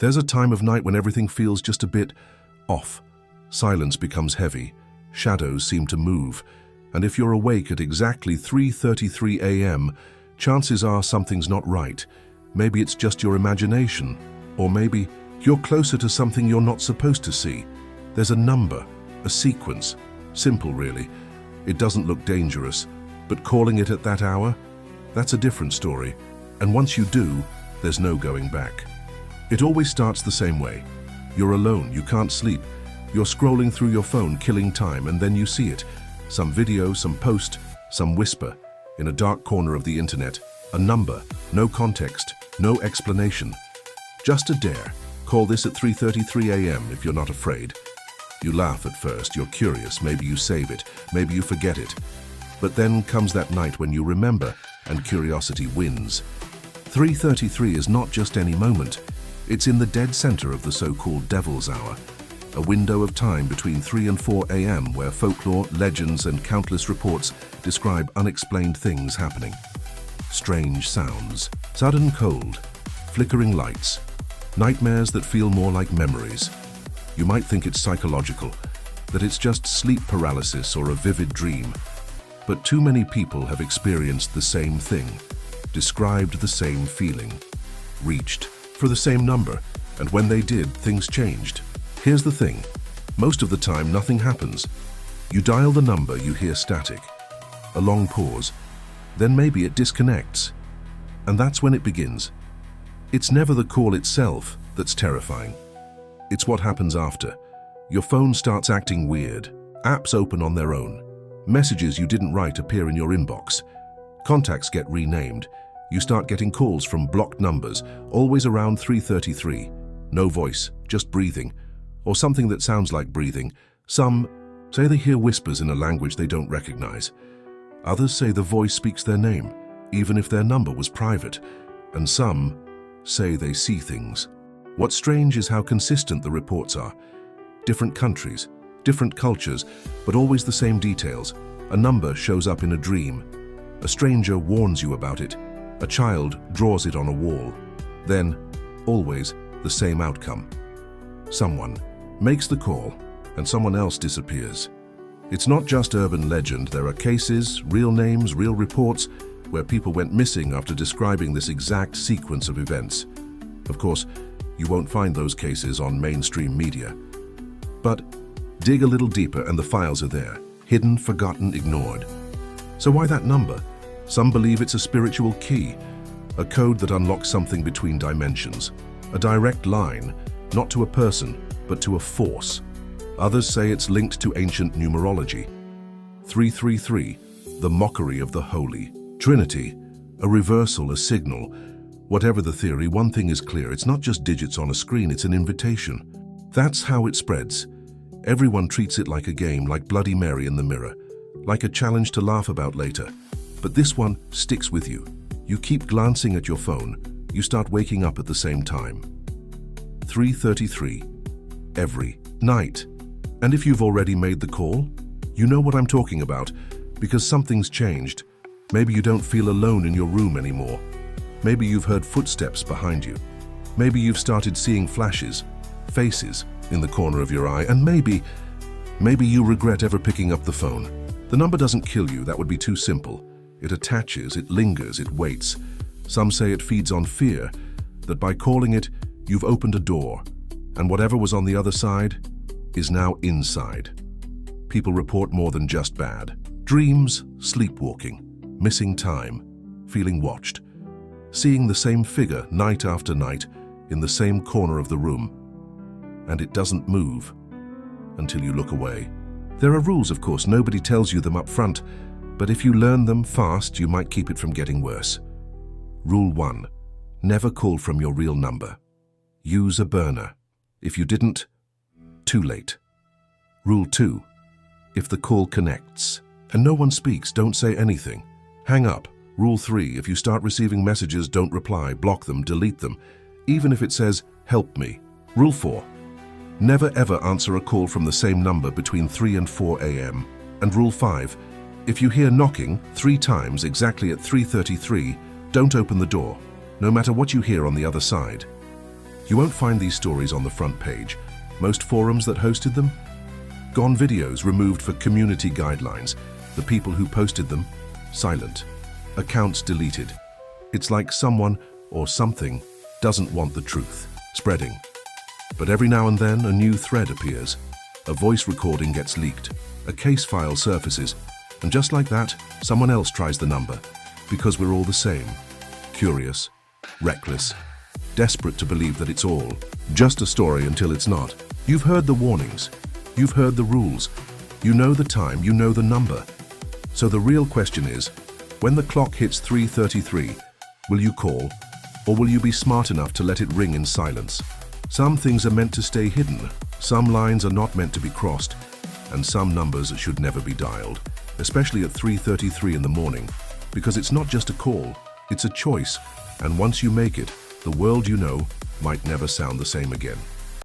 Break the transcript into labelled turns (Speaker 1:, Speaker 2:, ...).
Speaker 1: There's a time of night when everything feels just a bit off. Silence becomes heavy, shadows seem to move, and if you're awake at exactly 3:33 a.m., chances are something's not right. Maybe it's just your imagination, or maybe you're closer to something you're not supposed to see. There's a number, a sequence, simple really. It doesn't look dangerous, but calling it at that hour, that's a different story. And once you do, there's no going back. It always starts the same way. You're alone, you can't sleep. You're scrolling through your phone, killing time, and then you see it. Some video, some post, some whisper. In a dark corner of the internet, a number, no context, no explanation. Just a dare. Call this at 3:33 a.m. if you're not afraid. You laugh at first, you're curious, maybe you save it, maybe you forget it. But then comes that night when you remember, and curiosity wins. 3:33 is not just any moment. It's in the dead center of the so-called Devil's Hour, a window of time between 3 and 4 a.m. where folklore, legends, and countless reports describe unexplained things happening. Strange sounds, sudden cold, flickering lights, nightmares that feel more like memories. You might think it's psychological, that it's just sleep paralysis or a vivid dream. But too many people have experienced the same thing, described the same feeling, reached for the same number, and when they did, things changed. Here's the thing, most of the time nothing happens. You dial the number, you hear static, a long pause, then maybe it disconnects. And that's when it begins. It's never the call itself that's terrifying. It's what happens after. Your phone starts acting weird, apps open on their own, messages you didn't write appear in your inbox, contacts get renamed, you start getting calls from blocked numbers, always around 3:33. No voice, just breathing, or something that sounds like breathing. Some say they hear whispers in a language they don't recognize. Others say the voice speaks their name, even if their number was private. And some say they see things. What's strange is how consistent the reports are. Different countries, different cultures, but always the same details. A number shows up in a dream. A stranger warns you about it. A child draws it on a wall. Then, always, the same outcome. Someone makes the call, and someone else disappears. It's not just urban legend. There are cases, real names, real reports, where people went missing after describing this exact sequence of events. Of course, you won't find those cases on mainstream media. But dig a little deeper and the files are there, hidden, forgotten, ignored. So why that number? Some believe it's a spiritual key, a code that unlocks something between dimensions, a direct line, not to a person, but to a force. Others say it's linked to ancient numerology. 333, the mockery of the holy. Trinity, a reversal, a signal. Whatever the theory, one thing is clear, it's not just digits on a screen, it's an invitation. That's how it spreads. Everyone treats it like a game, like Bloody Mary in the mirror, like a challenge to laugh about later. But this one sticks with you. You keep glancing at your phone, you start waking up at the same time. 3:33, every night. And if you've already made the call, you know what I'm talking about, because something's changed. Maybe you don't feel alone in your room anymore. Maybe you've heard footsteps behind you. Maybe you've started seeing flashes, faces in the corner of your eye, and maybe you regret ever picking up the phone. The number doesn't kill you, that would be too simple. It attaches, it lingers, it waits. Some say it feeds on fear, that by calling it, you've opened a door, and whatever was on the other side is now inside. People report more than just bad. Dreams, sleepwalking, missing time, feeling watched, seeing the same figure night after night in the same corner of the room, and it doesn't move until you look away. There are rules, of course, nobody tells you them up front, but if you learn them fast, you might keep it from getting worse. Rule 1, never call from your real number. Use a burner. If you didn't, too late. Rule 2, if the call connects and no one speaks, don't say anything. Hang up. Rule 3, if you start receiving messages, don't reply, block them, delete them, even if it says, help me. Rule 4, never ever answer a call from the same number between 3 and 4 a.m. And Rule 5, if you hear knocking 3 times exactly at 3:33, don't open the door, no matter what you hear on the other side. You won't find these stories on the front page. Most forums that hosted them? Gone videos removed for community guidelines. The people who posted them? Silent. Accounts deleted. It's like someone or something doesn't want the truth spreading. But every now and then a new thread appears. A voice recording gets leaked. A case file surfaces. And just like that, someone else tries the number. Because we're all the same. Curious, reckless, desperate to believe that it's all just a story until it's not. You've heard the warnings. You've heard the rules. You know the time, you know the number. So the real question is, when the clock hits 3:33, will you call, or will you be smart enough to let it ring in silence? Some things are meant to stay hidden, some lines are not meant to be crossed, and some numbers should never be dialed, especially at 3:33 in the morning, because it's not just a call, it's a choice, and once you make it, the world you know might never sound the same again.